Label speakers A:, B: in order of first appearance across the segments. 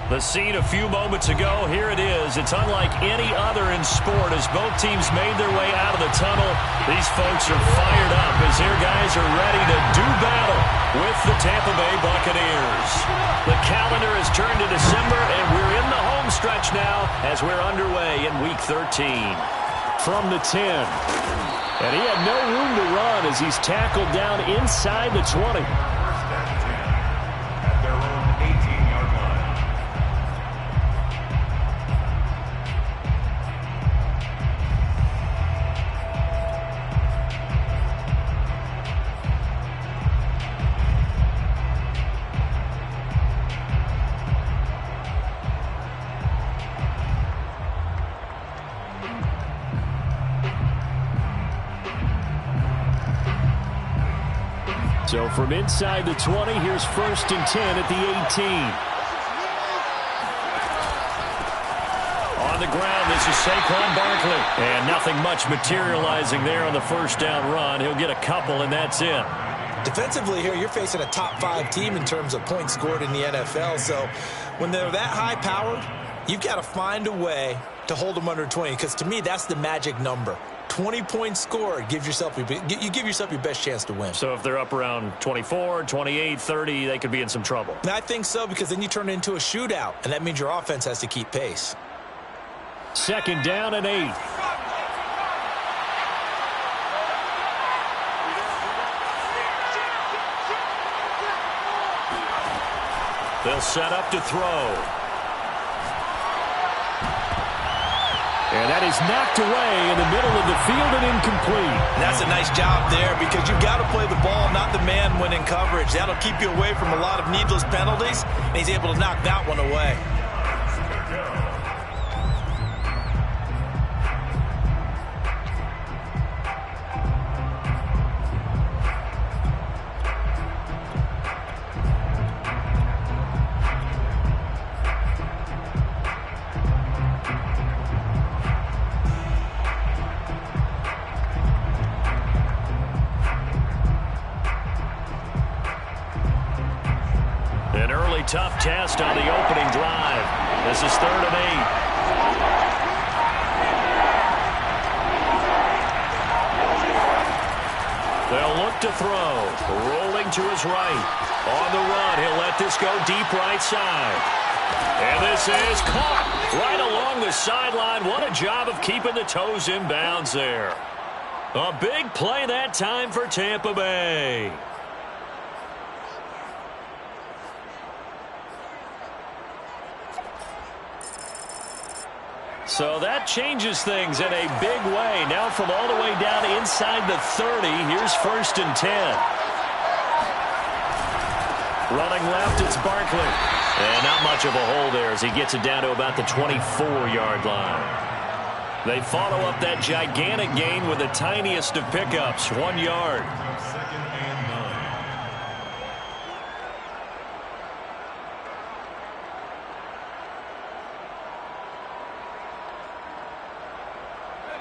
A: The scene a few moments ago, here it is. It's unlike any other in sport as both teams made their way out of the tunnel. These folks are fired up as their guys are ready to do battle with the Tampa Bay Buccaneers. The calendar has turned to December, and we're in the home stretch now as we're underway in Week 13.
B: From the 10. And he had no room to run as he's tackled down inside the 20. So from inside the 20, here's 1st and 10 at the 18.
A: On the ground, this is Saquon Barkley. And nothing much materializing there on the first down run. He'll get a couple, and that's it.
C: Defensively here, you're facing a top 5 team in terms of points scored in the NFL. So when they're that high-powered, you've got to find a way to hold them under 20. Because to me, that's the magic number. 20 points scored, you give yourself your best chance to win.
A: So if they're up around 24, 28, 30, they could be in some trouble.
C: And I think so, because then you turn it into a shootout, and that means your offense has to keep pace.
B: 2nd down and 8.
A: They'll set up to throw.
B: And that is knocked away in the middle of the field and incomplete.
C: That's a nice job there because you've got to play the ball, not the man when in coverage. That'll keep you away from a lot of needless penalties, and he's able to knock that one away.
A: An early tough test on the opening drive. This is 3rd and 8. They'll look to throw. Rolling to his right. On the run, he'll let this go deep right side. And this is caught right along the sideline. What a job of keeping the toes in bounds there. A big play that time for Tampa Bay. So that changes things in a big way. Now from all the way down inside the 30, here's 1st and 10. Running left, it's Barkley. And not much of a hole there as he gets it down to about the 24-yard line. They follow up that gigantic gain with the tiniest of pickups, 1 yard.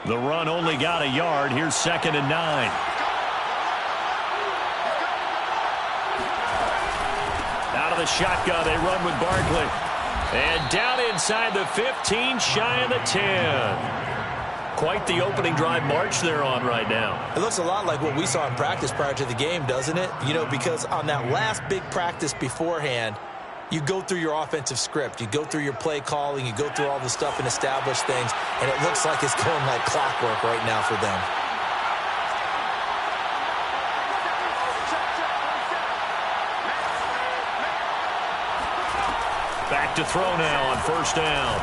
A: The run only got a yard. Here's 2nd and 9. Out of the shotgun, they run with Barkley. And down inside the 15, shy of the 10. Quite the opening drive march they're on right now.
C: It looks a lot like what we saw in practice prior to the game, doesn't it? You know, because on that last big practice beforehand, you go through your offensive script. You go through your play calling. You go through all the stuff and establish things. And it looks like it's going like clockwork right now for them.
A: Back to throw now on 1st down.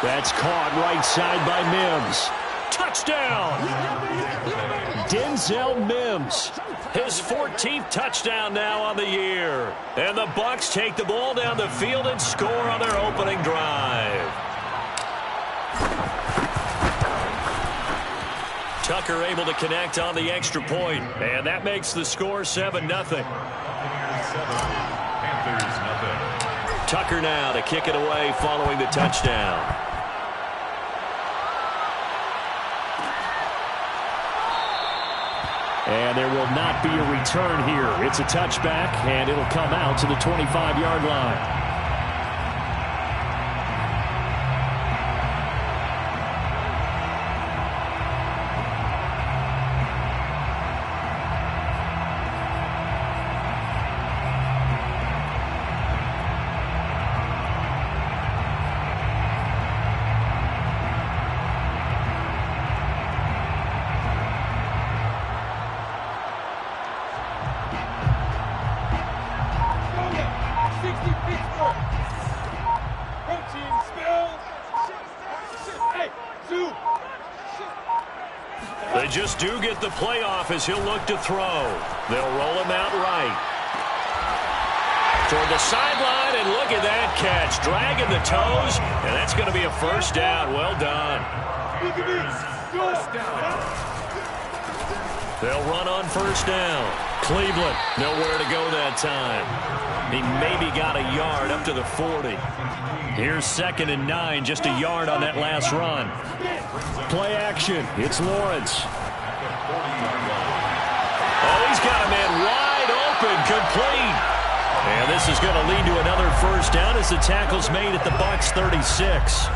B: That's caught right side by Mims.
A: Touchdown!
B: Denzel Mims.
A: His 14th touchdown now on the year. And the Bucs take the ball down the field and score on their opening drive. Tucker able to connect on the extra point. And that makes the score 7-0. Tucker now to kick it away following the touchdown.
B: And there will not be a return here. It's a touchback, and it'll come out to the 25-yard line.
A: They just do get the play off as he'll look to throw. They'll roll him out right. Toward the sideline, and look at that catch. Dragging the toes, and that's going to be a first down. Well done. They'll run on first down. Cleveland, nowhere to go that time. He maybe got a yard up to the 40. Here's 2nd and 9, just a yard on that last run. Play action. It's Lawrence. Oh, he's got a man wide open, complete. And this is going to lead to another first down as the tackle's made at the Bucs 36.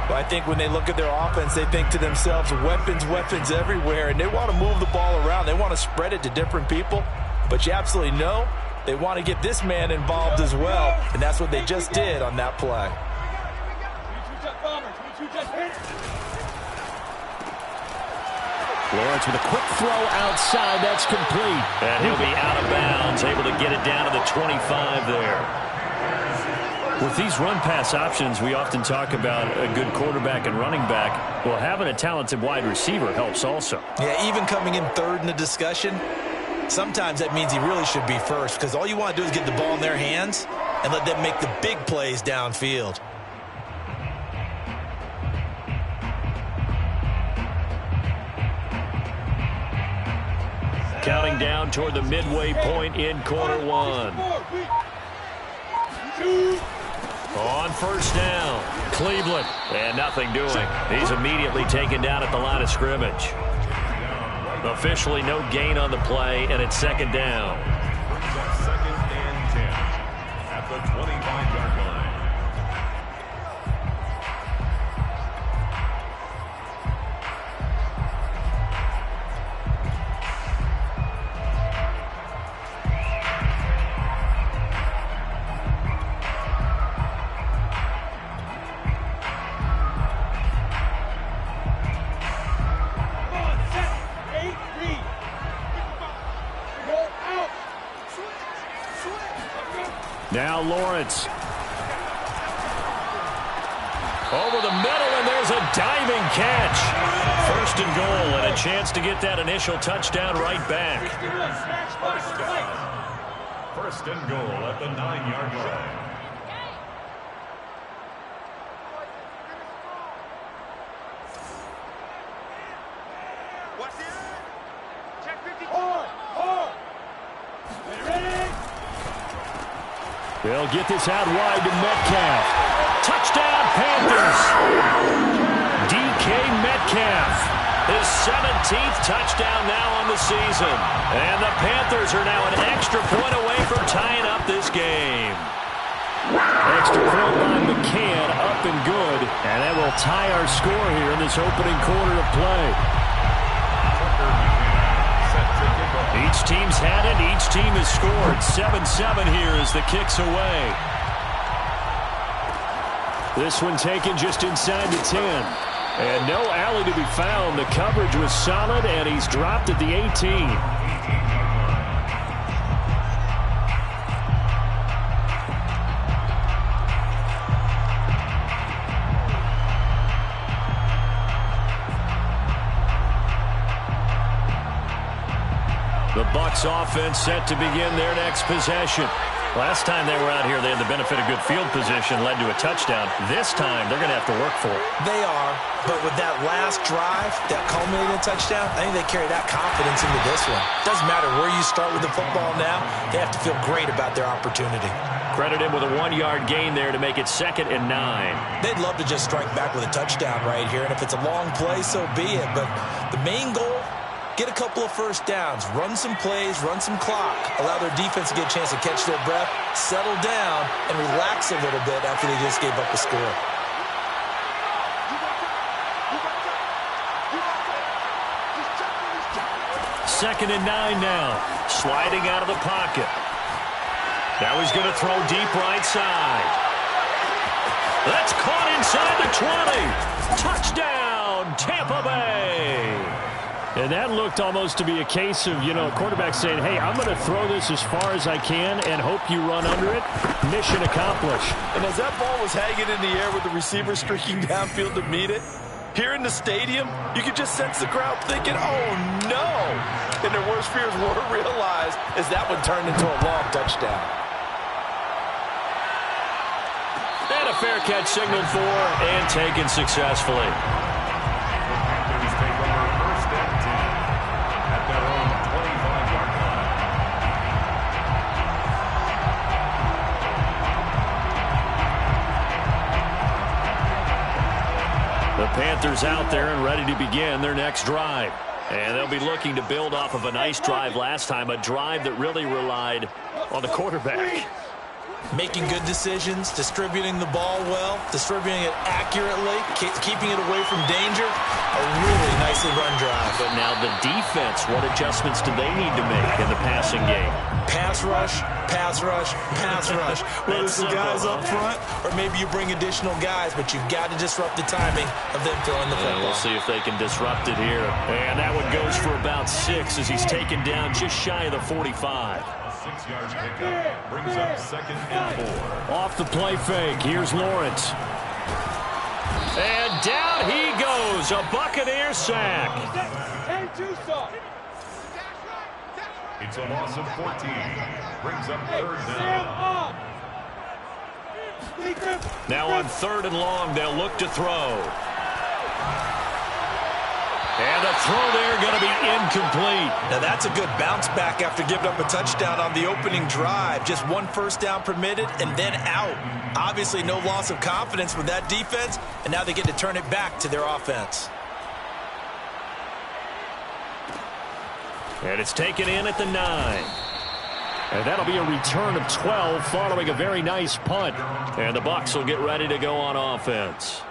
C: Well, I think when they look at their offense, they think to themselves, weapons, weapons everywhere, and they want to move the ball around. They want to spread it to different people, but you absolutely know they want to get this man involved as well, and that's what they just did on that play.
B: Lawrence with a quick throw outside. That's complete.
A: And he'll be out of bounds, able to get it down to the 25 there. With these run-pass options, we often talk about a good quarterback and running back. Well, having a talented wide receiver helps also.
C: Yeah, even coming in third in the discussion, sometimes that means he really should be first, because all you want to do is get the ball in their hands and let them make the big plays downfield.
A: Counting down toward the midway point in quarter one. On first down, Cleveland, and nothing doing. He's immediately taken down at the line of scrimmage. Officially no gain on the play, and it's 2nd down.
D: 2nd and 10 at the 25-yard line.
B: Now Lawrence.
A: Over the middle, and there's a diving catch. 1st and goal, and a chance to get that initial touchdown right back.
D: 1st and goal at the 9-yard line.
B: They'll get this out wide to Metcalf.
A: Touchdown, Panthers. DK Metcalf. His 17th touchdown now on the season. And the Panthers are now an extra point away from tying up this game.
B: Extra point by McCann, up and good. And that will tie our score here in this opening quarter of play.
A: Each team's had it. Each team has scored. 7-7 here as the kick's away.
B: This one taken just inside the 10. And no alley to be found. The coverage was solid, and he's dropped at the 18.
A: The Bucs offense set to begin their next possession. Last time they were out here, they had the benefit of good field position, led to a touchdown. This time, they're going to have to work for it.
C: They are, but with that last drive, that culminating touchdown, I think they carry that confidence into this one. Doesn't matter where you start with the football now, they have to feel great about their opportunity.
A: Credit him with a 1-yard gain there to make it 2nd and 9.
C: They'd love to just strike back with a touchdown right here, and if it's a long play, so be it. But the main goal, get a couple of first downs, run some plays, run some clock, allow their defense to get a chance to catch their breath, settle down, and relax a little bit after they just gave up a score.
A: Second and 9 now. Sliding out of the pocket. Now he's going to throw deep right side. That's caught inside the 20. Touchdown, Tampa Bay.
B: And that looked almost to be a case of, a quarterback saying, hey, I'm going to throw this as far as I can and hope you run under it. Mission accomplished.
C: And as that ball was hanging in the air with the receiver streaking downfield to meet it, here in the stadium, you could just sense the crowd thinking, oh, no. And their worst fears were realized as that one turned into a long touchdown.
A: And a fair catch signaled for and taken successfully. The Panthers out there and ready to begin their next drive. And they'll be looking to build off of a nice drive last time, a drive that really relied on the quarterback.
C: Making good decisions, distributing the ball well, distributing it accurately, keeping it away from danger. A really nicely run drive.
A: But now the defense, what adjustments do they need to make in the passing game?
C: Pass rush, pass rush, pass rush. Whether it's the guys up front or maybe you bring additional guys, but you've got to disrupt the timing of them throwing the football.
A: We'll see if they can disrupt it here. And that one goes for about 6 as he's taken down just shy of the 45.
D: 6-yard pickup brings up 2nd and 4.
B: Off the play fake, here's Lawrence.
A: And down he goes, a Buccaneer sack.
D: It's a loss of 14. Brings up 3rd down.
A: Now on 3rd and long, they'll look to throw. And the throw there going to be incomplete.
C: Now that's a good bounce back after giving up a touchdown on the opening drive. Just 1 first down permitted and then out. Obviously no loss of confidence with that defense, and now they get to turn it back to their offense.
A: And it's taken in at the 9.
B: And that'll be a return of 12 following a very nice punt.
A: And the Bucs will get ready to go on offense.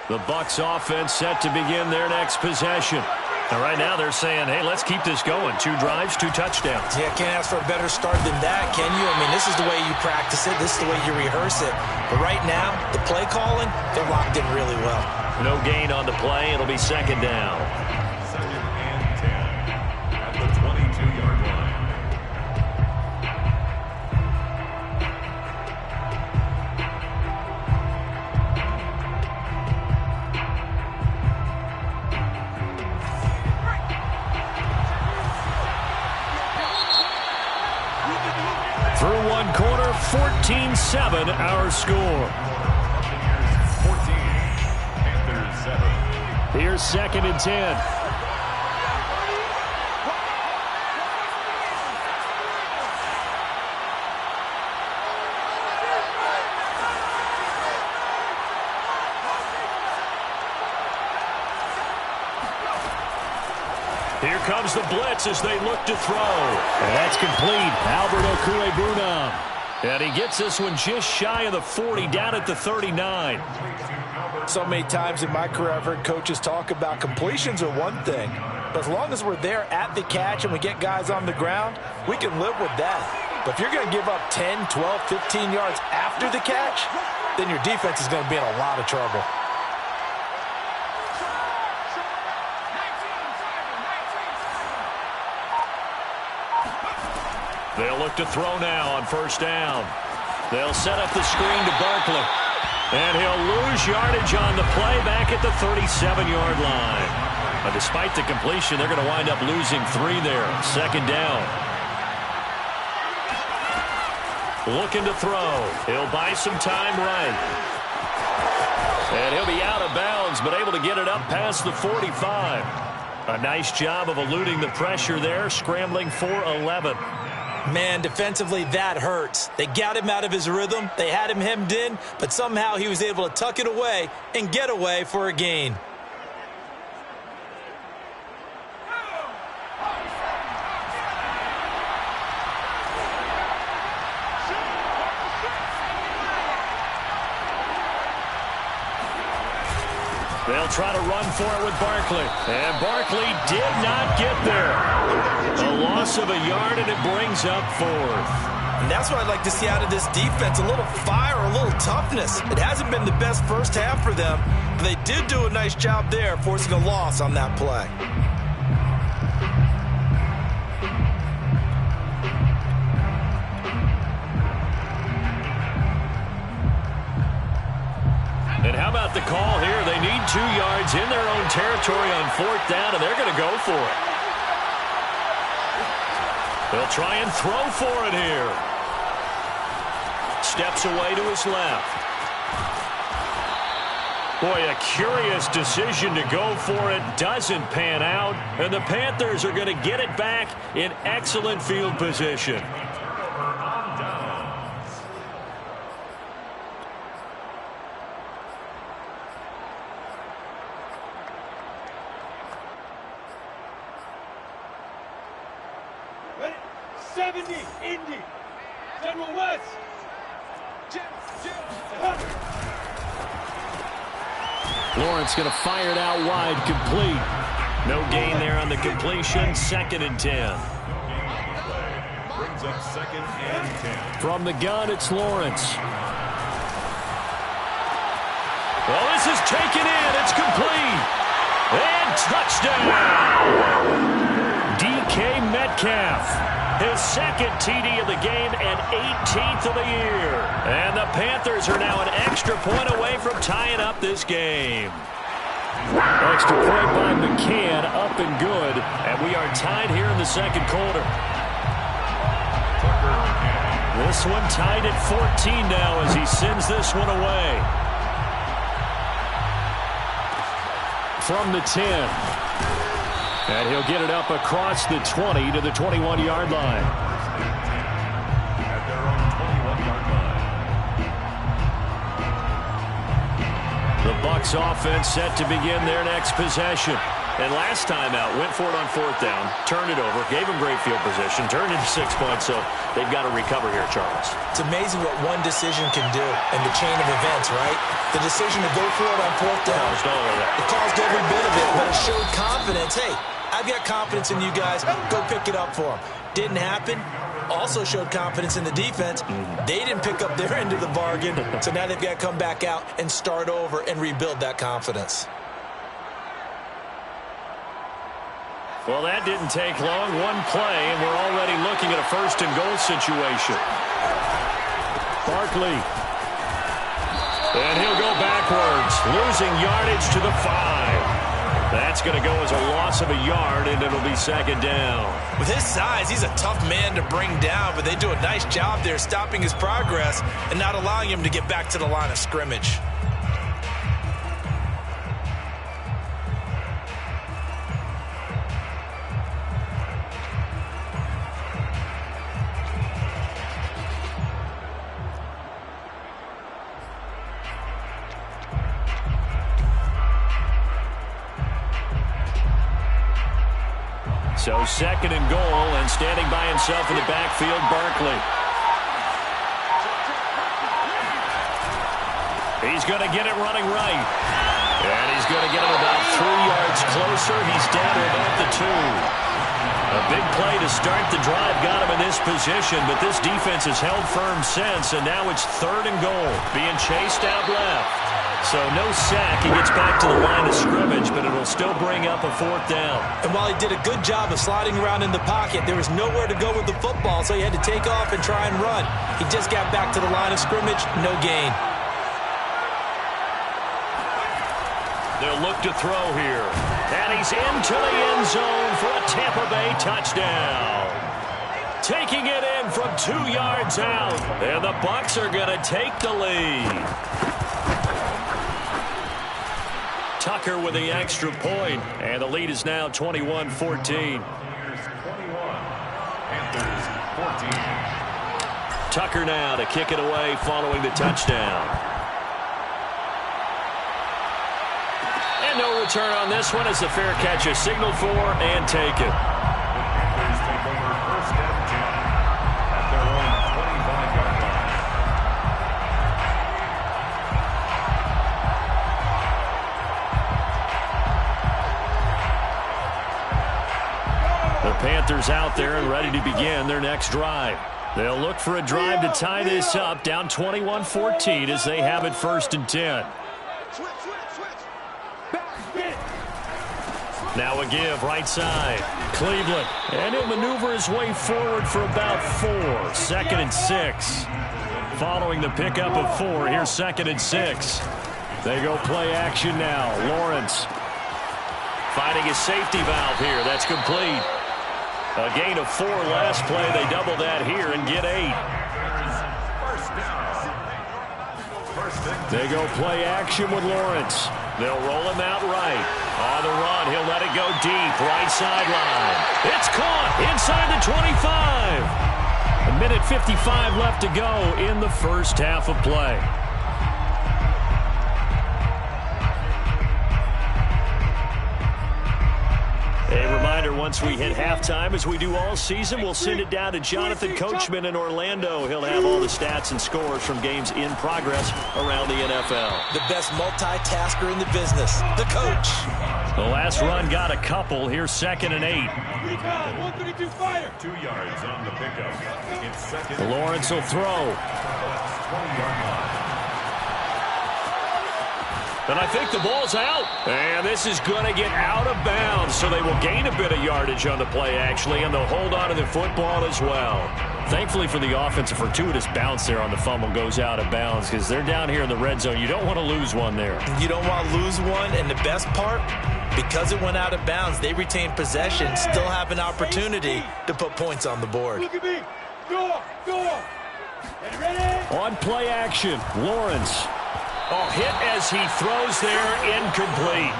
A: The Bucs offense set to begin their next possession. And right now they're saying, hey, let's keep this going. 2 drives, 2 touchdowns.
C: Yeah, can't ask for a better start than that, can you? I mean, this is the way you practice it. This is the way you rehearse it. But right now, the play calling, they're locked in really well.
A: No gain on the play. It'll be 2nd down.
D: 2nd and 10 at the 22-yard line.
B: Through 1 quarter, 14-7 our score.
D: 14, Panthers 7.
B: Here's 2nd and 10.
A: Here comes the blitz as they look to throw.
B: And that's complete. Albert Okwuegbunam.
A: And he gets this one just shy of the 40, down at the 39.
C: So many times in my career I've heard coaches talk about completions are one thing, but as long as we're there at the catch and we get guys on the ground, we can live with that. But if you're going to give up 10, 12, 15 yards after the catch, then your defense is going to be in a lot of trouble.
A: They'll look to throw now on 1st down. They'll set up the screen to Barkley. And he'll lose yardage on the play back at the 37-yard line. But despite the completion, they're going to wind up losing 3 there. 2nd down. Looking to throw. He'll buy some time right. And he'll be out of bounds, but able to get it up past the 45. A nice job of eluding the pressure there, scrambling for 11.
C: Man, defensively, that hurts. They got him out of his rhythm. They had him hemmed in, but somehow he was able to tuck it away and get away for a gain.
A: They'll try to run for it with Barkley. And Barkley did not get there. A loss of a yard, and it brings up 4th.
C: And that's what I'd like to see out of this defense, a little fire, a little toughness. It hasn't been the best first half for them, but they did do a nice job there, forcing a loss on that play.
A: And how about the call here? They need 2 yards in their own territory on 4th down, and they're going to go for it. They'll try and throw for it here. Steps away to his left. Boy, a curious decision to go for it. Doesn't pan out. And the Panthers are going to get it back in excellent field position.
E: Ready? 70, Indy. General West.
A: Lawrence going to fire it out wide, complete. No gain there on the completion. 2nd and 10.
D: Brings up 2nd and 10.
A: From the gun, it's Lawrence. Well, this is taken in. It's complete. And touchdown. DK Metcalf. His 2nd TD of the game and 18th of the year. And the Panthers are now an extra point away from tying up this game. Extra point by McCann, up and good. And we are tied here in the 2nd quarter. This one tied at 14 now as he sends this one away. From the 10. And he'll get it up across the 20 to the 21-yard line.
D: At their own 21-yard line.
A: The Bucs offense set to begin their next possession. And last time out, went for it on 4th down, turned it over, gave them great field position, turned into 6 points, so they've got to recover here, Charles.
C: It's amazing what one decision can do in the chain of events, right? The decision to go for it on 4th down. It caused every bit of it, but it showed confidence. Hey, I've got confidence in you guys. Go pick it up for them. Didn't happen. Also showed confidence in the defense. They didn't pick up their end of the bargain, so now they've got to come back out and start over and rebuild that confidence.
A: Well, that didn't take long. One play, and we're already looking at a 1st and goal situation. Barkley. And he'll go backwards, losing yardage to the 5. That's going to go as a loss of a yard, and it'll be 2nd down.
C: With his size, he's a tough man to bring down, but they do a nice job there stopping his progress and not allowing him to get back to the line of scrimmage.
A: So 2nd and goal, and standing by himself in the backfield, Barkley. He's going to get it running right. And he's going to get him about 3 yards closer. He's down to about the 2. A big play to start the drive got him in this position, but this defense has held firm since, and now it's 3rd and goal, being chased out left. So no sack. He gets back to the line of scrimmage, but it'll still bring up a 4th down.
C: And while he did a good job of sliding around in the pocket, there was nowhere to go with the football, so he had to take off and try and run. He just got back to the line of scrimmage, no gain.
A: They'll look to throw here. And he's into the end zone for a Tampa Bay touchdown. Taking it in from 2 yards out. And the Bucs are going to take the lead. Tucker with the extra point, and the lead is now 21-14.
D: Panthers 21, Panthers 14.
A: Tucker now to kick it away following the touchdown. And no return on this one as the fair catch is signaled for and taken.
D: The Panthers take over 1st and 10 at their own 25-yard line.
A: The Panthers out there and ready to begin their next drive. They'll look for a drive to tie this up, down 21-14 as they have it 1st and 10. Now a give, right side. Cleveland. And he'll maneuver his way forward for about 4. 2nd and 6. Following the pickup of 4, here's 2nd and 6. They go play action now. Lawrence finding his safety valve here. That's complete. A gain of 4 last play. They double that here and get 8. They go play action with Lawrence. They'll roll him out right. On the run, he'll let it go deep. Right sideline. It's caught inside the 25. 1:55 left to go in the first half of play. A reminder, once we hit halftime, as we do all season, we'll send it down to Jonathan Coachman in Orlando. He'll have all the stats and scores from games in progress around the NFL.
C: The best multitasker in the business, the coach.
A: The last run got a couple. Here's 2nd and 8.
E: 132 fire.
D: 2 yards on the pickup. It's 2nd.
A: Lawrence will throw.
D: 20-yard line.
A: And I think the ball's out. And this is going to get out of bounds, so they will gain a bit of yardage on the play, actually, and they'll hold on to the football as well. Thankfully for the offense, a fortuitous bounce there on the fumble goes out of bounds because they're down here in the red zone. You don't want to lose one there.
C: You don't want to lose one, and the best part, because it went out of bounds, they retain possession, still have an opportunity to put points on the board.
E: Look at me. Go. Get ready.
A: On play action, Lawrence. Oh, hit as he throws there, incomplete.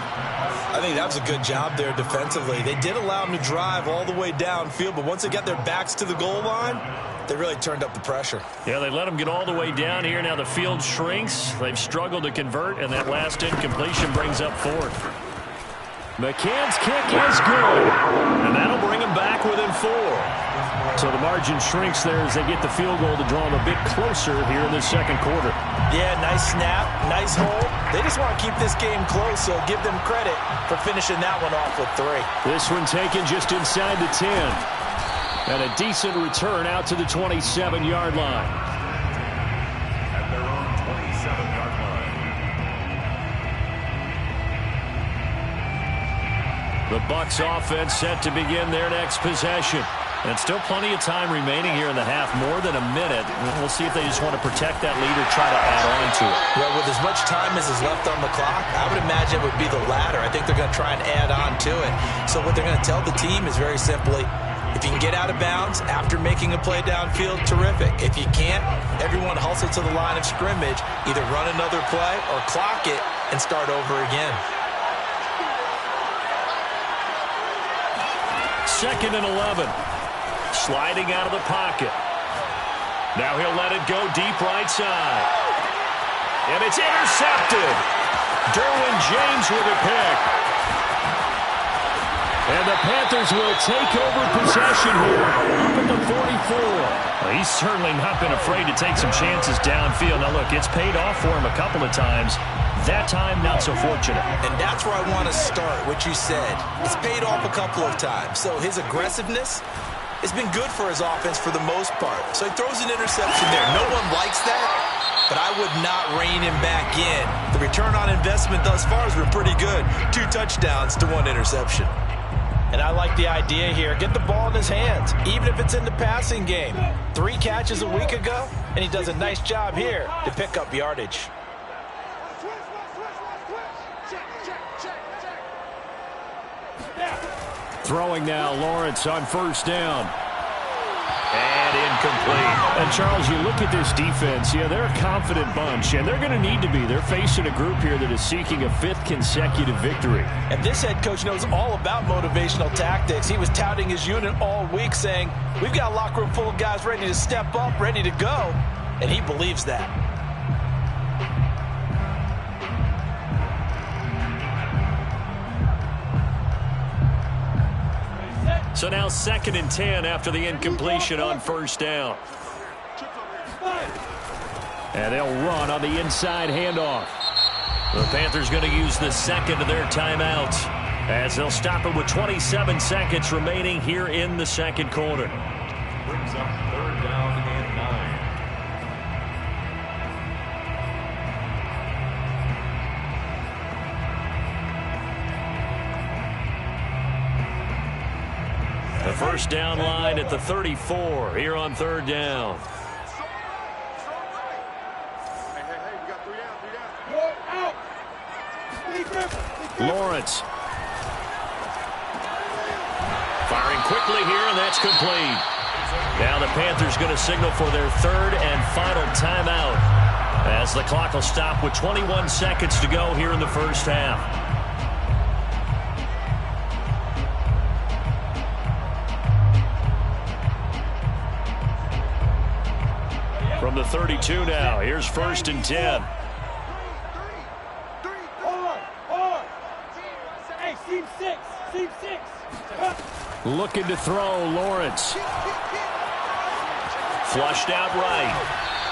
C: I think that was a good job there defensively. They did allow him to drive all the way downfield, but once they got their backs to the goal line, they really turned up the pressure.
A: Yeah, they let him get all the way down here. Now the field shrinks. They've struggled to convert, and that last incompletion brings up 4th. McCann's kick is good, and that'll bring him back within 4. So the margin shrinks there as they get the field goal to draw them a bit closer here in the second quarter.
C: Yeah, nice snap, nice hold. They just want to keep this game close, so give them credit for finishing that one off with 3.
A: This one taken just inside the 10. And a decent return out to the 27-yard line.
D: At their own 27-yard line.
A: The Bucs offense set to begin their next possession. And still plenty of time remaining here in the half, more than a minute. We'll see if they just want to protect that lead or try to add on to it.
C: Well, with as much time as is left on the clock, I would imagine it would be the latter. I think they're going to try and add on to it. So what they're going to tell the team is very simply, if you can get out of bounds after making a play downfield, terrific. If you can't, everyone hustle to the line of scrimmage, either run another play or clock it and start over again.
A: 2nd and 11. Sliding out of the pocket. Now he'll let it go deep right side. And it's intercepted. Derwin James with a pick. And the Panthers will take over possession here up at the 44. Well, he's certainly not been afraid to take some chances downfield. Now, look, it's paid off for him a couple of times. That time, not so fortunate.
C: And that's where I want to start, what you said. It's paid off a couple of times. So his aggressiveness has been good for his offense for the most part. So he throws an interception there. No one likes that, but I would not rein him back in. The return on investment thus far has been pretty good. 2 touchdowns to 1 interception. And I like the idea here. Get the ball in his hands, even if it's in the passing game. 3 catches a week ago, and he does a nice job here to pick up yardage.
A: Throwing now, Lawrence on 1st down. And incomplete. And, Charles, you look at this defense, yeah, they're a confident bunch, and they're going to need to be. They're facing a group here that is seeking a 5th consecutive victory.
C: And this head coach knows all about motivational tactics. He was touting his unit all week, saying, we've got a locker room full of guys ready to step up, ready to go, and he believes that.
A: So now 2nd and 10 after the incompletion on 1st down. And they'll run on the inside handoff. The Panthers going to use the 2nd of their timeouts as they'll stop it with 27 seconds remaining here in the second quarter.
D: Brings up 3rd down and 9.
A: The first down line at the 34 here on 3rd down. Lawrence. Firing quickly here, and that's complete. Now the Panthers going to signal for their 3rd and final timeout as the clock will stop with 21 seconds to go here in the first half. From the 32 now, here's 1st and 10.
E: Hey, seam 6.
B: Looking to throw, Lawrence.
A: Flushed out right.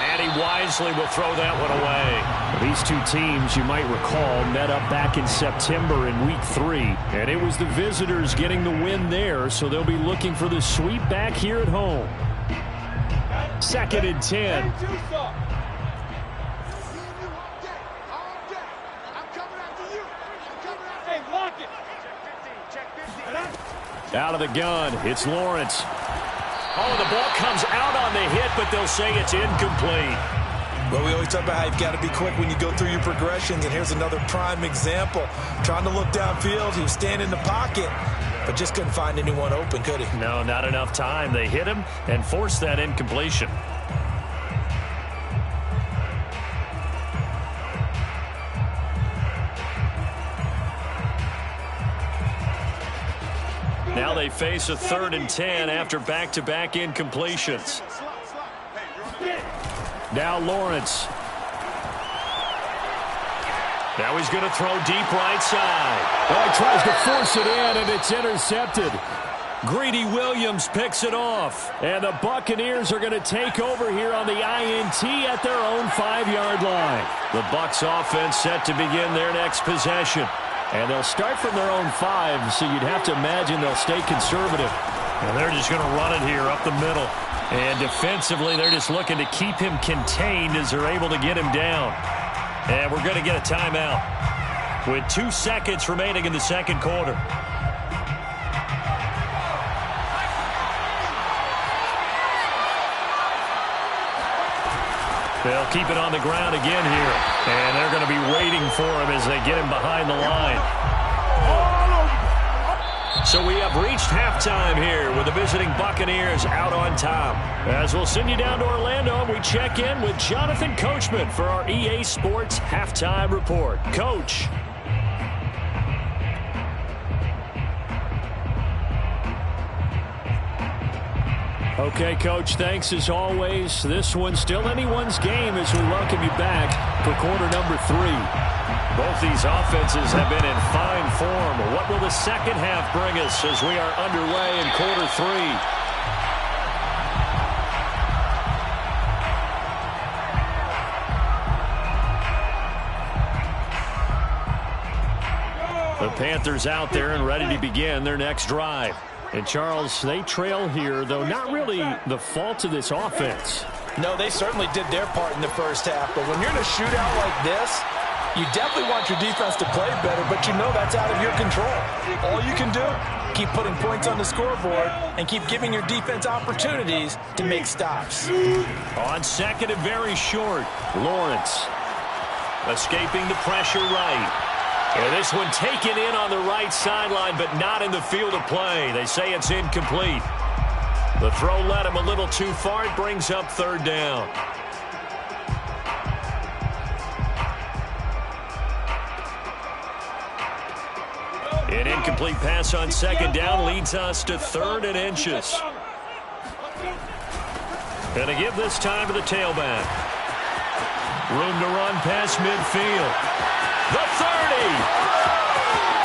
A: And he wisely will throw that one away.
B: These two teams, you might recall, met up back in September in Week 3. And it was the visitors getting the win there, so they'll be looking for the sweep back here at home. 2nd and 10. Out of the gun, it's Lawrence.
A: Oh, the ball comes out on the hit, but they'll say it's incomplete.
C: Well, we always talk about how you've got to be quick when you go through your progressions, and here's another prime example. Trying to look downfield, he was standing in the pocket, but just couldn't find anyone open, could he?
A: No, not enough time. They hit him and forced that incompletion. Now they face a 3rd and 10 after back-to-back incompletions.
B: Now Lawrence.
A: Now he's going to throw deep right side.
B: Oh, he tries to force it in, and it's intercepted.
A: Greedy Williams picks it off.
B: And the Buccaneers are going to take over here on the INT at their own 5-yard line.
A: The Bucs offense set to begin their next possession.
B: And they'll start from their own 5, so you'd have to imagine they'll stay conservative.
A: And they're just going to run it here up the middle. And defensively, they're just looking to keep him contained as they're able to get him down. And we're going to get a timeout with 2 seconds remaining in the second quarter. They'll keep it on the ground again here. And they're going to be waiting for him as they get him behind the line. So we have reached halftime here with the visiting Buccaneers out on top. As we'll send you down to Orlando, we check in with Jonathan Coachman for our EA Sports Halftime Report. Coach.
B: Okay, Coach, thanks as always. This one's still anyone's game as we welcome you back for quarter number 3.
A: Both these offenses have been in fine form. What will the second half bring us as we are underway in quarter 3? The Panthers out there and ready to begin their next drive.
B: And, Charles, they trail here, though not really the fault of this offense.
C: No, they certainly did their part in the first half. But when you're in a shootout like this, you definitely want your defense to play better, but you know that's out of your control. All you can do, keep putting points on the scoreboard and keep giving your defense opportunities to make stops.
A: On second and very short, Lawrence escaping the pressure right. And this one taken in on the right sideline, but not in the field of play. They say it's incomplete. The throw led him a little too far. It brings up 3rd down. An incomplete pass on 2nd down leads us to 3rd and inches. And to give this time to the tailback. Room to run past midfield. The 30,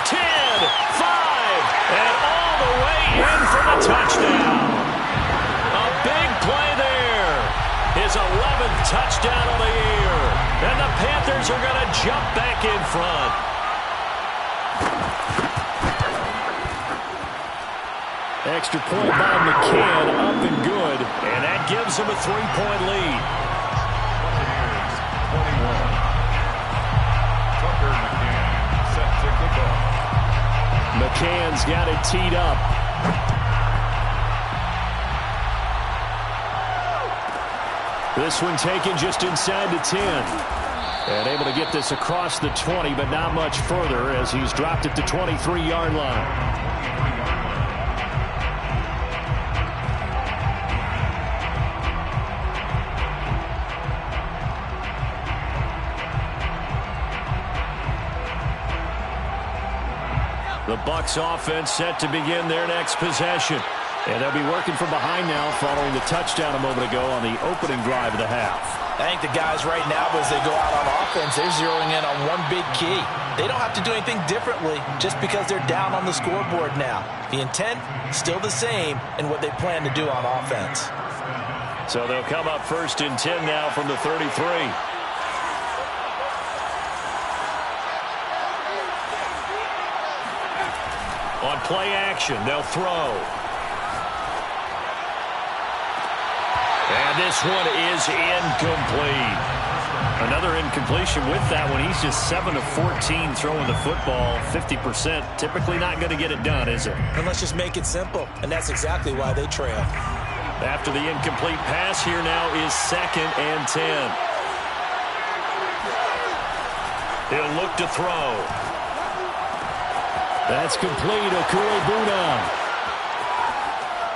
A: 10, 5, and all the way in for the touchdown. A big play there. His 11th touchdown of the year. And the Panthers are going to jump back in front.
B: Extra point by McCann, up and good.
A: him a 3-point lead.
D: Buccaneers 21. Tucker McCann set to kick off.
B: McCann's got it teed up. This one taken just inside the 10. And able to get this across the 20, but not much further as he's dropped it to 23-yard line. The Bucs offense set to begin their next possession. And they'll be working from behind now following the touchdown a moment ago on the opening drive of the half.
C: I think the guys right now, as they go out on offense, they're zeroing in on one big key. They don't have to do anything differently just because they're down on the scoreboard now. The intent, still the same in what they plan to do on offense.
A: So they'll come up 1st and 10 now from the 33. On play action, they'll throw. And this one is incomplete. Another incompletion with that one. He's just 7 of 14 throwing the football. 50%. Typically not going to get it done, is it?
C: And let's just make it simple. And that's exactly why they trail.
A: After the incomplete pass, here now is 2nd and 10. He'll look to throw. That's complete. Okuebuna.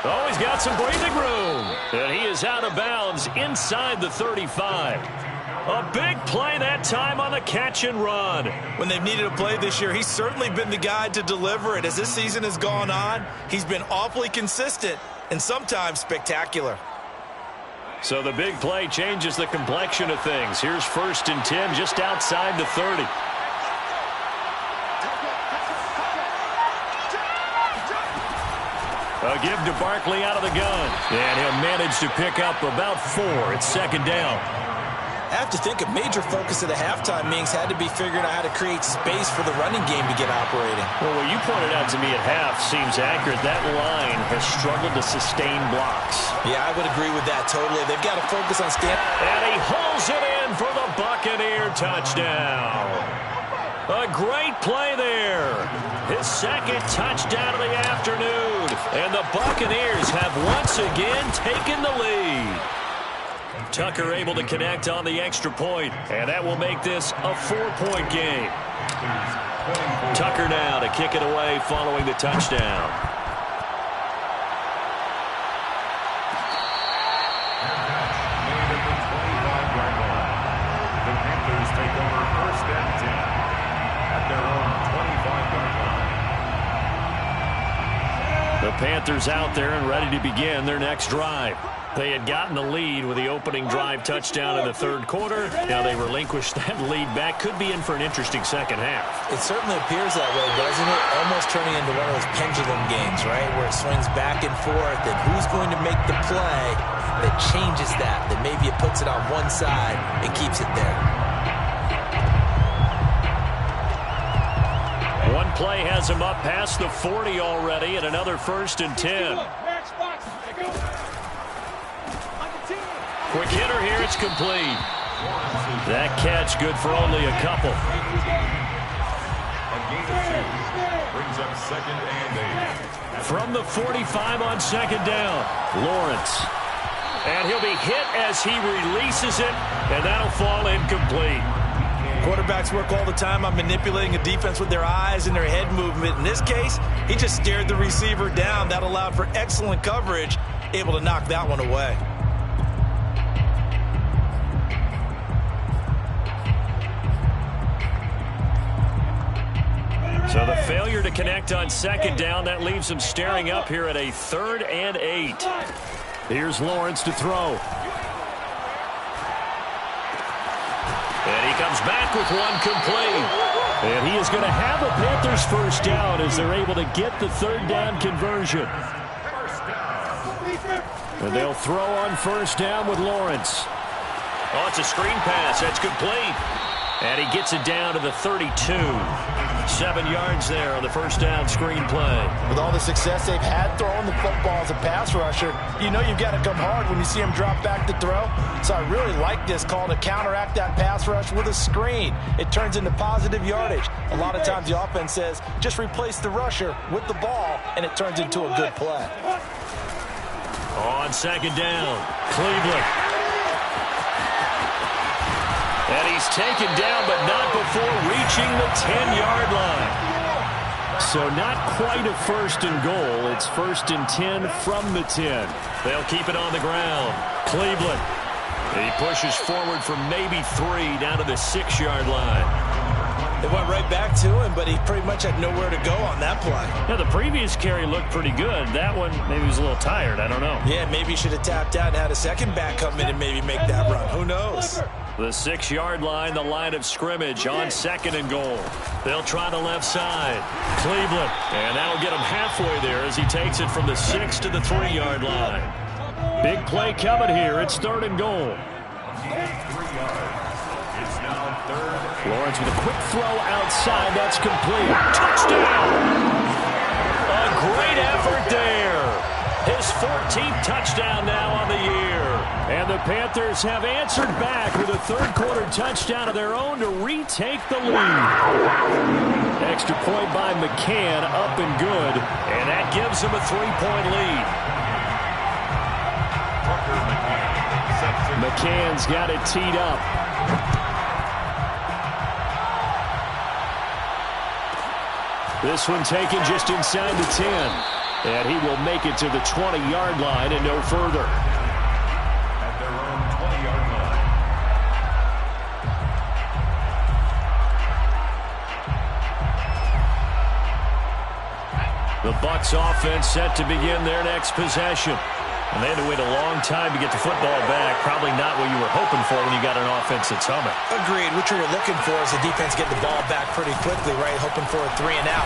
A: Oh, he's got some breathing room. And he is out of bounds inside the 35. A big play that time on the catch and run.
C: When they've needed a play this year, he's certainly been the guy to deliver it. As this season has gone on, he's been awfully consistent and sometimes spectacular.
A: So the big play changes the complexion of things. Here's 1st and 10 just outside the 30. A give to Barkley out of the gun. And he'll manage to pick up about 4. It's 2nd down.
C: I have to think a major focus of the halftime meetings had to be figuring out how to create space for the running game to get operating.
A: Well, what you pointed out to me at half seems accurate. That line has struggled to sustain blocks.
C: Yeah, I would agree with that totally. They've got to focus on
A: And he hauls it in for the Buccaneer touchdown. A great play there. His 2nd touchdown of the afternoon. And the Buccaneers have once again taken the lead. Tucker able to connect on the extra point, and that will make this a 4-point game. Tucker now to kick it away following the touchdown.
D: The Panthers take over 1st and 10 at their own 25-yard line.
A: The Panthers out there and ready to begin their next drive. They had gotten the lead with the opening drive touchdown in the 3rd quarter. Now they relinquished that lead back. Could be in for an interesting second half.
C: It certainly appears that way, doesn't it? Almost turning into one of those pendulum games, right? Where it swings back and forth, and who's going to make the play that changes that maybe it puts it on one side and keeps it there.
A: One play has him up past the 40 already, and another 1st and 10. Quick hitter here, it's complete. That catch good for only a couple.
D: A gain of 2 brings up 2nd and 8.
A: From the 45 on 2nd down, Lawrence. And he'll be hit as he releases it, and that'll fall incomplete.
C: Quarterbacks work all the time on manipulating a defense with their eyes and their head movement. In this case, he just stared the receiver down. That allowed for excellent coverage, able to knock that one away.
A: So the failure to connect on 2nd down, that leaves him staring up here at a 3rd and 8. Here's Lawrence to throw. And he comes back with one complete. And he is going to have a Panthers 1st down as they're able to get the 3rd down conversion. And they'll throw on 1st down with Lawrence. Oh, it's a screen pass. That's complete. And he gets it down to the 32. 7 yards there on the first down screen play.
C: With all the success they've had throwing the football as a pass rusher, you know you've got to come hard when you see him drop back to throw. So I really like this call to counteract that pass rush with a screen. It turns into positive yardage. A lot of times the offense says, just replace the rusher with the ball, and it turns into a good play.
A: On second down, Cleveland. And he's taken down, but not before reaching the 10-yard line.
B: So not quite a first and goal. It's first and 10 from the 10.
A: They'll keep it on the ground. Cleveland. He pushes forward for maybe 3 down to the 6-yard line.
C: They went right back to him, but he pretty much had nowhere to go on that play.
B: Yeah, the previous carry looked pretty good. That one, maybe he was a little tired. I don't know.
C: Yeah, maybe he should have tapped out and had a second back come in and maybe make that run. Who knows?
A: The 6-yard line, the line of scrimmage on second and goal. They'll try the left side. Cleveland. And that'll get him halfway there as he takes it from the 6 to the 3-yard line.
B: Big play coming here. It's third and goal.
D: 3 yards. It's now third.
B: Lawrence with a quick throw outside. That's complete.
A: Touchdown! A great effort there. His 14th touchdown now on the year.
B: And the Panthers have answered back with a third-quarter touchdown of their own to retake the lead. Extra point by McCann, up and good.
A: And that gives him a 3-point lead.
B: McCann's got it teed up. This one taken just inside the 10. And he will make it to the 20-yard line and no further.
D: At their own 20-yard line.
A: The Bucs offense set to begin their next possession. And they had to wait a long time to get the football back. Probably not what you were hoping for when you got an offense that's humming.
C: Agreed. What you were looking for is the defense get the ball back pretty quickly, right? Hoping for a 3 and out.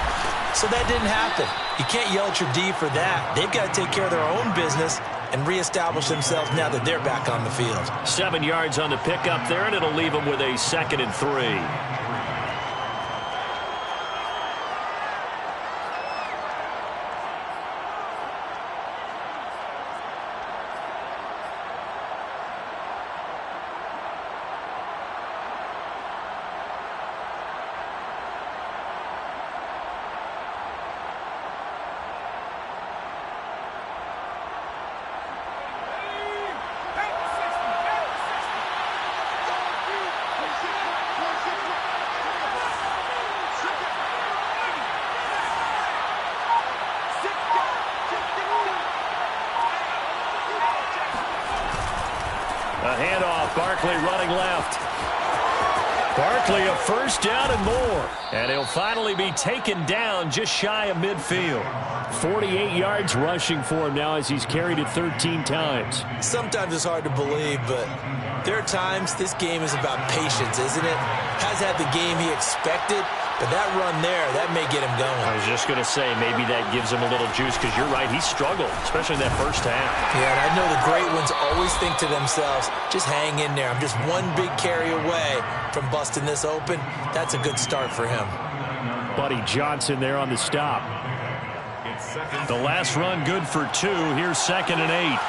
C: So that didn't happen. You can't yell at your D for that. They've got to take care of their own business and reestablish themselves now that they're back on the field.
A: 7 yards on the pickup there, and it'll leave them with a 2nd and 3. A handoff, Barkley running left. Barkley a first down and more. And he'll finally be taken down just shy of midfield.
B: 48 yards rushing for him now as he's carried it 13 times.
C: Sometimes it's hard to believe, but there are times this game is about patience, isn't it? Has had the game he expected, but that run there, that may get him going.
A: I was just going to say, maybe that gives him a little juice because you're right, he struggled, especially in that first half.
C: Yeah, and I know the great ones always think to themselves, just hang in there. I'm just one big carry away from busting this open. That's a good start for him.
B: Buddy Johnson there on the stop.
A: The last run good for 2. Here's 2nd and 8.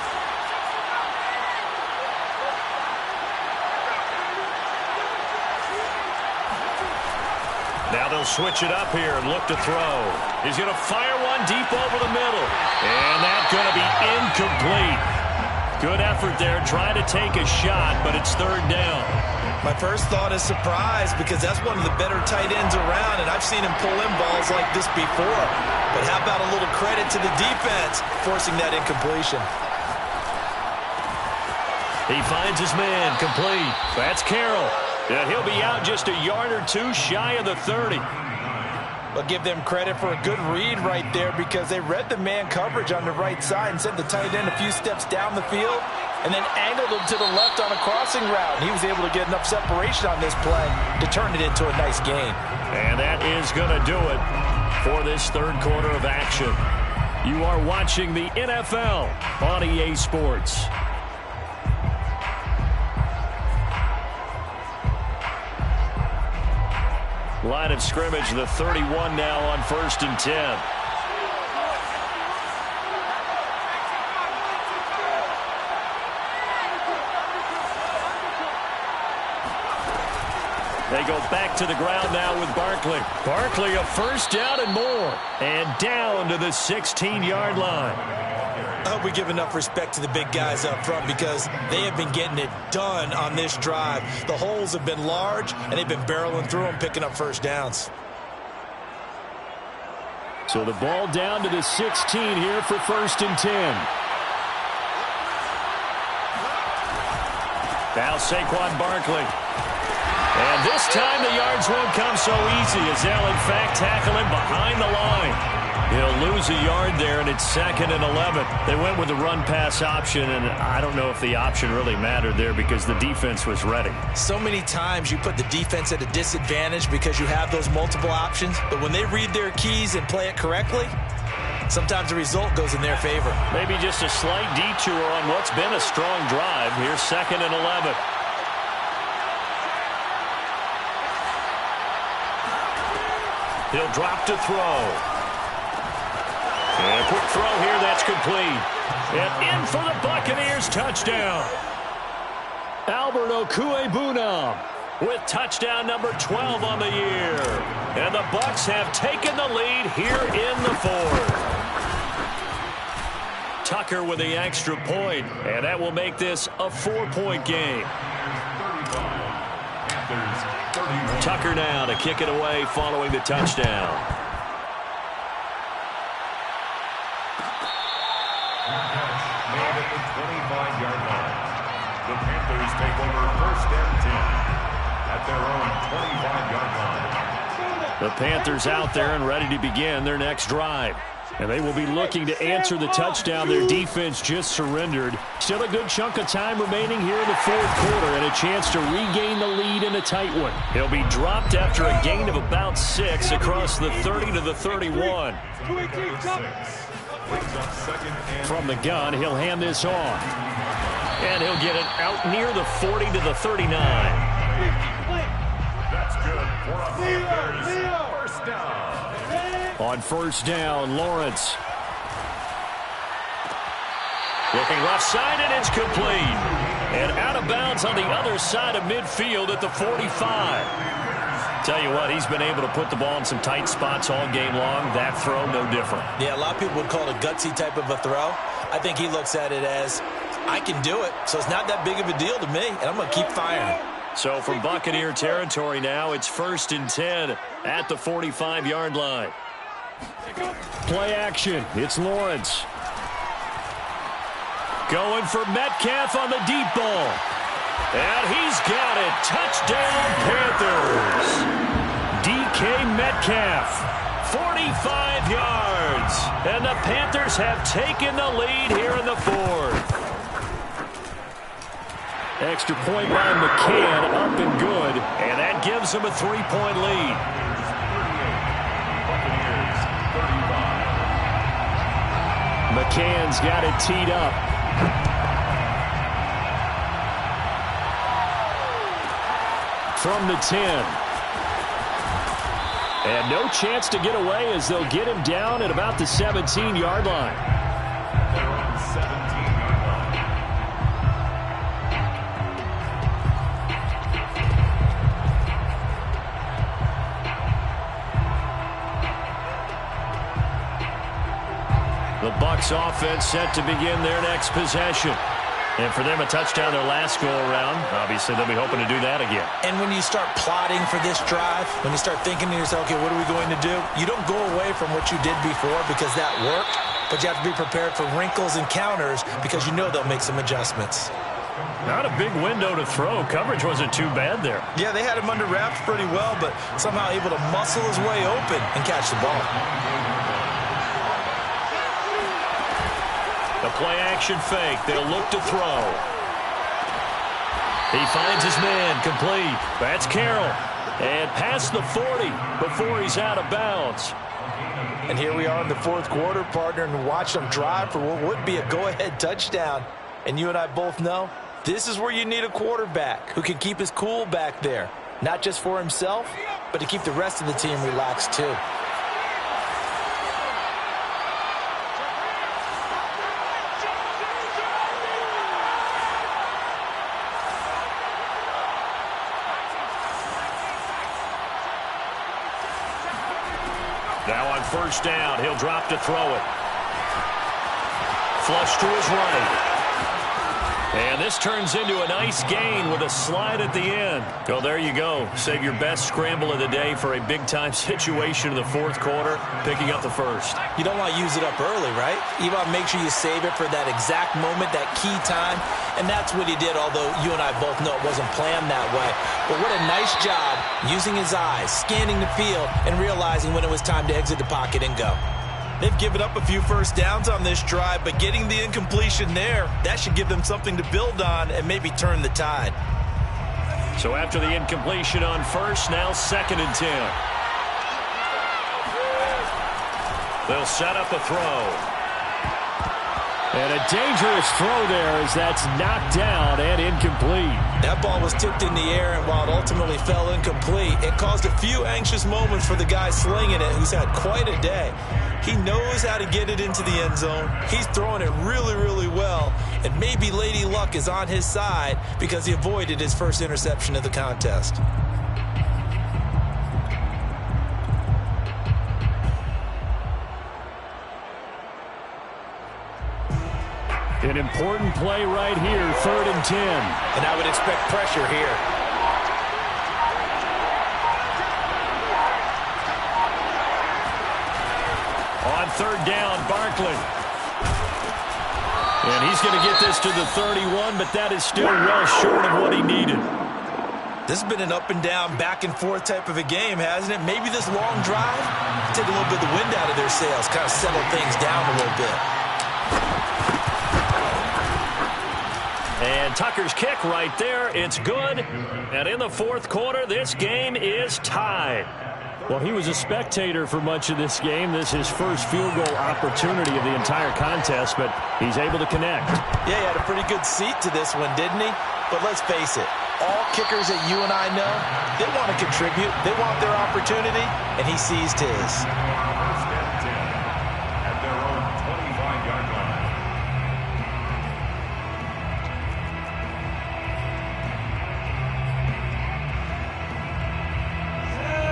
A: Now they'll switch it up here and look to throw. He's going to fire one deep over the middle. And that's going to be incomplete. Good effort there, trying to take a shot, but it's 3rd down.
C: My first thought is surprise because that's one of the better tight ends around, and I've seen him pull in balls like this before. But how about a little credit to the defense forcing that incompletion?
A: He finds his man, complete. That's Carroll. And he'll be out just a yard or 2 shy of the 30.
C: But give them credit for a good read right there because they read the man coverage on the right side and sent the tight end a few steps down the field and then angled him to the left on a crossing route. And he was able to get enough separation on this play to turn it into a nice game.
A: And that is going to do it for this 3rd quarter of action. You are watching the NFL on EA Sports. Line of scrimmage, the 31 now on 1st and 10. They go back to the ground now with Barkley. Barkley, a first down and more. And down to the 16-yard line.
C: I hope we give enough respect to the big guys up front because they have been getting it done on this drive. The holes have been large, and they've been barreling through them, picking up first downs.
B: So the ball down to the 16 here for 1st and 10.
A: Now Saquon Barkley. And this time the yards won't come so easy as they'll, in fact, tackle him behind the line. He'll lose a yard there, and it's 2nd and 11. They went with the run-pass option, and I don't know if the option really mattered there because the defense was ready.
C: So many times you put the defense at a disadvantage because you have those multiple options, but when they read their keys and play it correctly, sometimes the result goes in their favor.
A: Maybe just a slight detour on what's been a strong drive. Here's 2nd and 11. He'll drop to throw. And a quick throw here, that's complete. And in for the Buccaneers, touchdown.
B: Albert Okwuegbunam
A: with touchdown number 12 on the year. And the Bucs have taken the lead here in the 4th. Tucker with the extra point, and that will make this a 4-point game. Tucker now to kick it away following the touchdown.
D: Made at the 25-yard line. The Panthers take over 1st and 10 at their own 25-yard line.
B: The Panthers out there and ready to begin their next drive. And they will be looking to answer the touchdown their defense just surrendered. Still a good chunk of time remaining here in the 4th quarter and a chance to regain the lead in a tight one.
A: He'll be dropped after a gain of about 6 across the 30 to the 31.
B: From the gun, he'll hand this off.
A: And he'll get it out near the 40 to the 39.
D: That's good for a Panthers first down.
B: On 1st down, Lawrence.
A: Looking left side, and it's complete. And out of bounds on the other side of midfield at the 45. Tell you what, he's been able to put the ball in some tight spots all game long. That throw, no different.
C: Yeah, a lot of people would call it a gutsy type of a throw. I think he looks at it as, I can do it, so it's not that big of a deal to me, and I'm going to keep firing.
A: So from Buccaneer territory now, it's 1st and 10 at the 45-yard line.
B: Play action. It's Lawrence.
A: Going for Metcalf on the deep ball. And he's got it. Touchdown, Panthers. DK Metcalf, 45 yards. And the Panthers have taken the lead here in the 4th.
B: Extra point by McCann, up and good.
A: And that gives them a 3-point lead.
B: McCann's got it teed up. From the 10. And no chance to get away as they'll get him down at about the 17-yard line.
D: They're on 17-yard line.
A: The Bucs offense set to begin their next possession. And for them, a touchdown their last go-around. Obviously, they'll be hoping to do that again.
C: And when you start plotting for this drive, when you start thinking to yourself, okay, what are we going to do? You don't go away from what you did before because that worked, but you have to be prepared for wrinkles and counters because you know they'll make some adjustments.
A: Not a big window to throw. Coverage wasn't too bad there.
C: Yeah, they had him under wraps pretty well, but somehow able to muscle his way open and catch the ball.
A: The play-action fake. They'll look to throw. He finds his man, complete. That's Carroll. And past the 40 before he's out of bounds.
C: And here we are in the 4th quarter, partner, and watch them drive for what would be a go-ahead touchdown. And you and I both know this is where you need a quarterback who can keep his cool back there. Not just for himself, but to keep the rest of the team relaxed too.
A: Now on first down, he'll drop to throw it. Flush to his right. And this turns into a nice gain with a slide at the end. Well, there you go. Save your best scramble of the day for a big-time situation in the fourth quarter, picking up the first.
C: You don't want to use it up early, right? You want to make sure you save it for that exact moment, that key time. And that's what he did, although you and I both know it wasn't planned that way. But what a nice job using his eyes, scanning the field, and realizing when it was time to exit the pocket and go. They've given up a few first downs on this drive, but getting the incompletion there, that should give them something to build on and maybe turn the tide.
A: So after the incompletion on first, now 2nd and 10. They'll set up a throw.
B: And a dangerous throw there as that's knocked down and incomplete.
C: That ball was tipped in the air, and while it ultimately fell incomplete, it caused a few anxious moments for the guy slinging it, who's had quite a day. He knows how to get it into the end zone. He's throwing it really, really well. And maybe Lady Luck is on his side because he avoided his first interception of the contest.
B: An important play right here, 3rd and 10.
C: And I would expect pressure here.
A: On 3rd down, Barkley. And he's going to get this to the 31, but that is still well short of what he needed.
C: This has been an up and down, back and forth type of a game, hasn't it? Maybe this long drive, take a little bit of the wind out of their sails, kind of settle things down a little bit.
A: And Tucker's kick right there. It's good. And in the fourth quarter, this game is tied.
B: Well, he was a spectator for much of this game. This is his first field goal opportunity of the entire contest, but he's able to connect.
C: Yeah, he had a pretty good seat to this one, didn't he? But let's face it, all kickers that you and I know, they want to contribute. They want their opportunity, and he seized his.
D: First and 10 at their own 25-yard line.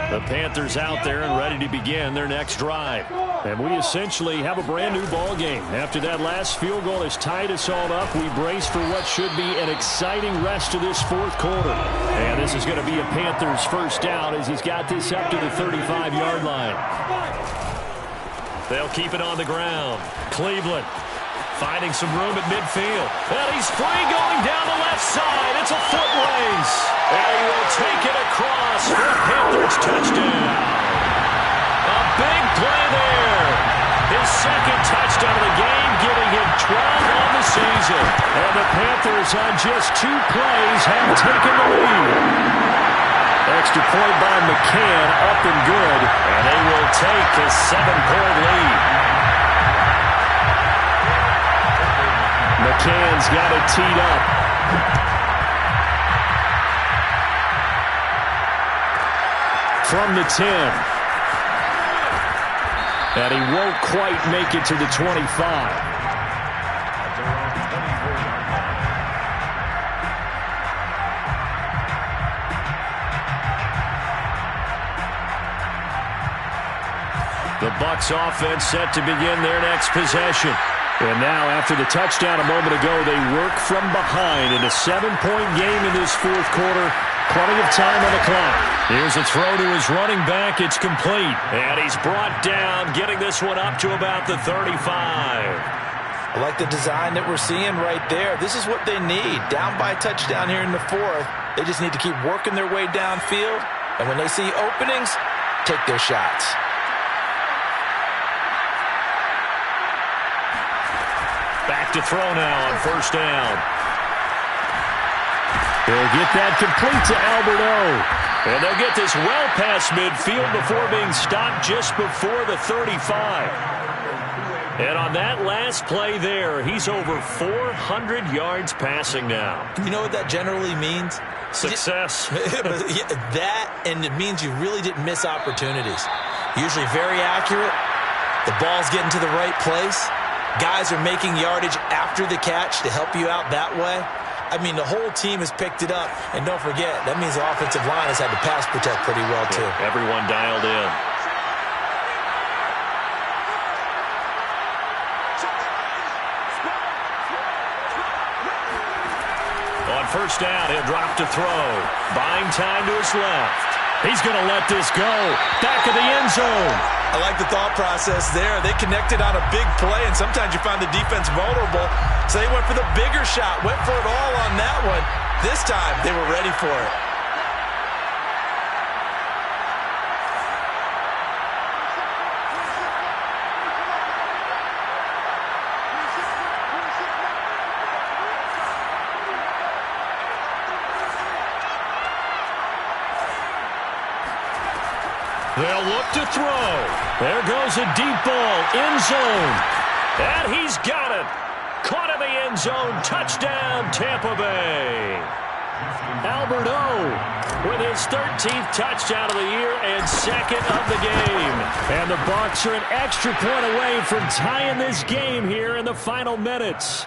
A: The Panthers out there and ready to begin their next drive.
B: And we essentially have a brand new ball game. After that last field goal has tied us all up, we brace for what should be an exciting rest of this fourth quarter. And this is going to be a Panthers first down as he's got this up to the 35-yard line.
A: They'll keep it on the ground. Cleveland finding some room at midfield. And he's free going down the left side. It's a foot race. And he will take it across for a Panthers touchdown. A big play there. His second touchdown of the game, giving him 12 on the season.
B: And the Panthers on just 2 plays have taken the lead. Extra point by McCann, up and good.
A: And they will take a 7-point lead.
B: McCann's got it teed up. From the 10. And he won't quite make it to the 25.
A: The Bucs offense set to begin their next possession.
B: And now, after the touchdown a moment ago, they work from behind in a 7-point game in this fourth quarter. Plenty of time on the clock.
A: Here's a throw to his running back. It's complete. And he's brought down, getting this one up to about the 35.
C: I like the design that we're seeing right there. This is what they need. Down by a touchdown here in the fourth. They just need to keep working their way downfield. And when they see openings, take their shots.
A: Back to throw now on first down.
B: They'll get that complete to Albert O.
A: And they'll get this well past midfield before being stopped just before the 35. And on that last play there, he's over 400 yards passing now.
C: You know what that generally means?
A: Success.
C: That, and it means you really didn't miss opportunities. Usually very accurate. The ball's getting to the right place. Guys are making yardage after the catch to help you out that way. I mean, the whole team has picked it up. And don't forget, that means the offensive line has had to pass protect pretty well, too.
A: Yeah, everyone dialed in. On first down, he'll drop to throw. Buying time to his left. He's going to let this go. Back of the end zone.
C: I like the thought process there. They connected on a big play, and sometimes you find the defense vulnerable. So they went for the bigger shot, went for it all on that one. This time, they were ready for it.
A: They'll look to throw. There goes a deep ball, end zone. And he's got it. Caught in the end zone. Touchdown, Tampa Bay. Albert O with his 13th touchdown of the year and second of the game. And the Bucs are an extra point away from tying this game here in the final minutes.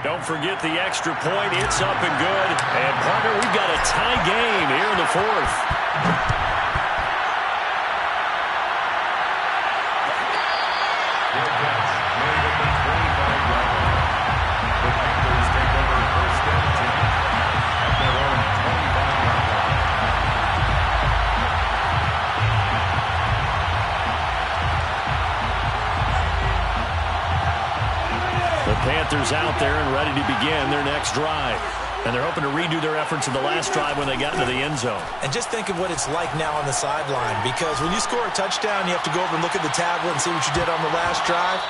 A: Don't forget the extra point. It's up and good. And, partner, we've got a tie game here in the fourth. Panthers out there and ready to begin their next drive. And they're hoping to redo their efforts in the last drive when they got into the end zone.
C: And just think of what it's like now on the sideline, because when you score a touchdown, you have to go over and look at the tablet and see what you did on the last drive.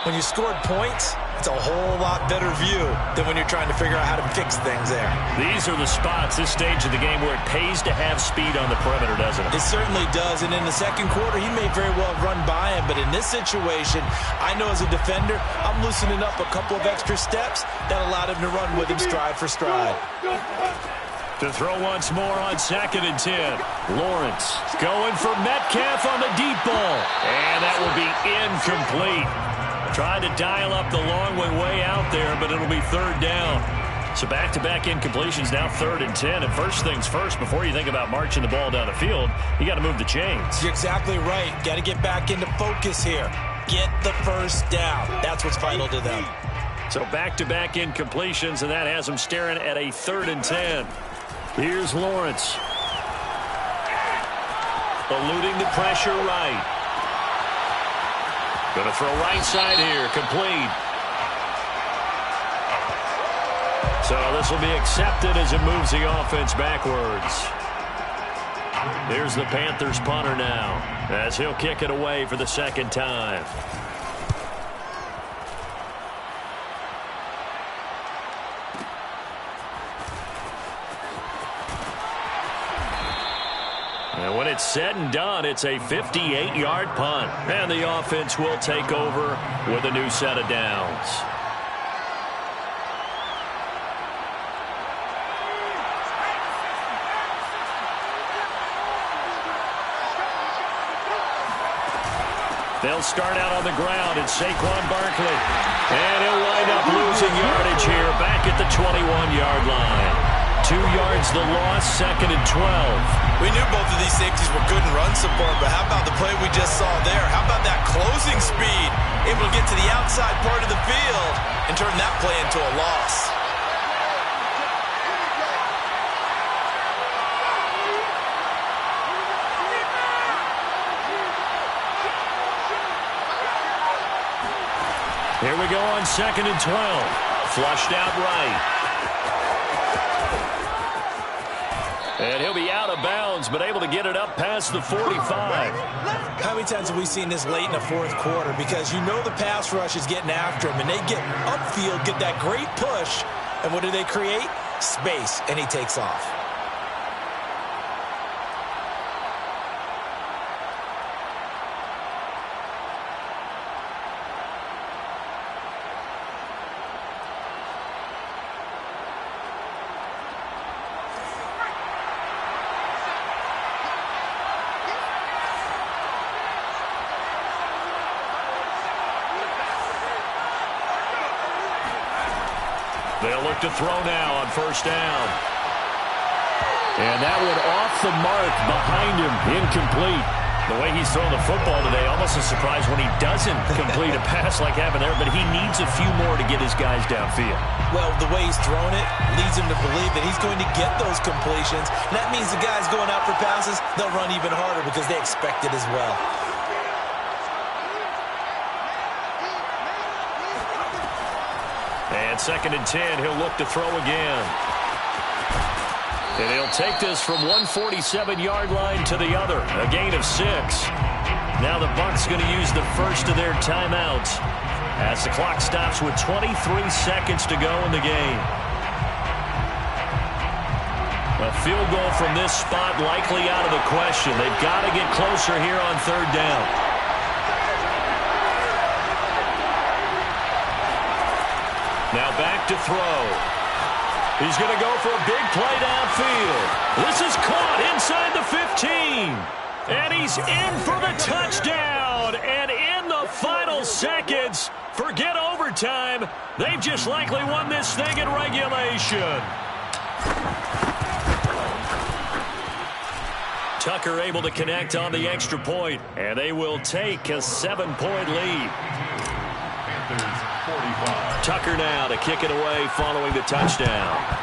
C: When you scored points, it's a whole lot better view than when you're trying to figure out how to fix things there.
A: These are the spots, this stage of the game, where it pays to have speed on the perimeter, doesn't it?
C: It certainly does. And in the second quarter, he may very well run by him. But in this situation, I know as a defender, I'm loosening up a couple of extra steps that allowed him to run with him stride for stride.
A: To throw once more on 2nd and 10. Lawrence going for Metcalf on the deep ball. And that will be incomplete. Tried to dial up the long way out there, but it'll be third down. So back-to-back incompletions, now 3rd and 10. And first things first, before you think about marching the ball down the field, you got to move the chains.
C: You're exactly right. Got to get back into focus here. Get the first down. That's what's vital to them.
A: So back-to-back incompletions, and that has them staring at a 3rd and 10. Here's Lawrence. Eluding the pressure right. Going to throw right side here. Complete. So this will be accepted as it moves the offense backwards. Here's the Panthers punter now, as he'll kick it away for the second time. And when it's said and done, it's a 58-yard punt. And the offense will take over with a new set of downs. They'll start out on the ground. It's Saquon Barkley. And he'll wind up losing yardage here back at the 21-yard line. 2 yards the loss, 2nd and 12.
C: We knew both of these safeties were good in run support, but how about the play we just saw there? How about that closing speed? Able to get to the outside part of the field and turn that play into a loss.
A: Here we go on 2nd and 12. Flushed out right. And he'll be out of bounds, but able to get it up past the 45.
C: How many times have we seen this late in the fourth quarter? Because you know the pass rush is getting after him, and they get upfield, get that great push, and what do they create? Space, and he takes off.
A: They'll look to throw now on first down.
B: And that one off the mark behind him, incomplete.
A: The way he's throwing the football today, almost a surprise when he doesn't complete a pass like happened there, but he needs a few more to get his guys downfield.
C: Well, the way he's throwing it leads him to believe that he's going to get those completions. And that means the guys going out for passes, they'll run even harder because they expect it as well.
A: And 2nd and 10, he'll look to throw again. And he'll take this from 147-yard line to the other, a gain of 6. Now the Bucs going to use the first of their timeouts as the clock stops with 23 seconds to go in the game. A field goal from this spot likely out of the question. They've got to get closer here on 3rd down. Now back to throw. He's going to go for a big play downfield. This is caught inside the 15. And he's in for the touchdown. And in the final seconds, forget overtime. They've just likely won this thing in regulation. Tucker able to connect on the extra point. And they will take a 7-point lead.
D: Panthers 45.
A: Tucker now to kick it away following the touchdown.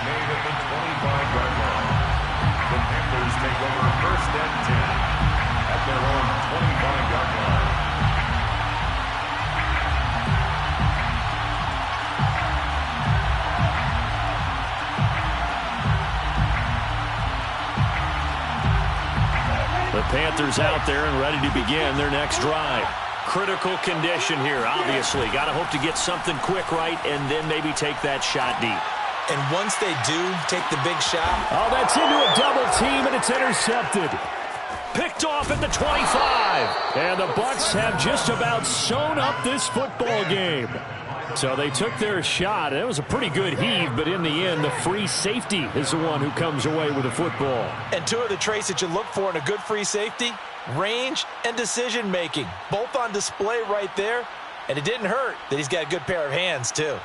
D: Made at the 25-yard line. The Panthers take over 1st and 10 at their own 25-yard line.
A: The Panthers out there and ready to begin their next drive. Critical condition here, obviously. Got to hope to get something quick right and then maybe take that shot deep.
C: And once they do take the big shot.
B: Oh, that's into a double team, and it's intercepted.
A: Picked off at the 25.
B: And the Bucs have just about sewn up this football game. So they took their shot. It was a pretty good heave, but in the end, the free safety is the one who comes away with the football.
C: And two of the traits that you look for in a good free safety, range and decision-making. Both on display right there. And it didn't hurt that he's got a good pair of hands, too.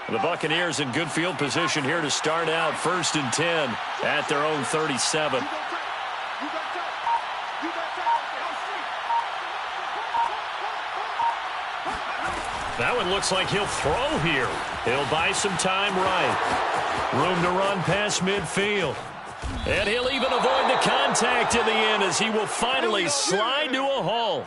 A: The Buccaneers in good field position here to start out 1st and 10 at their own 37. That one looks like he'll throw here. He'll buy some time right. Room to run past midfield. And he'll even avoid the contact in the end as he will finally slide to a halt.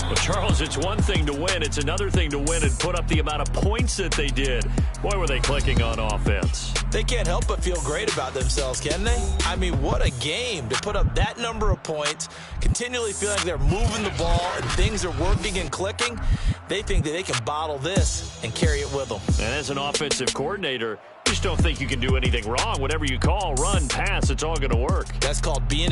A: Well, Charles, it's one thing to win. It's another thing to win and put up the amount of points that they did. Boy, were they clicking on offense.
C: They can't help but feel great about themselves, can they? I mean, what a game to put up that number of points, continually feeling like they're moving the ball and things are working and clicking. They think that they can bottle this and carry it with them.
A: And as an offensive coordinator, you just don't think you can do anything wrong. Whatever you call, run, pass, it's all going to work.
C: That's called being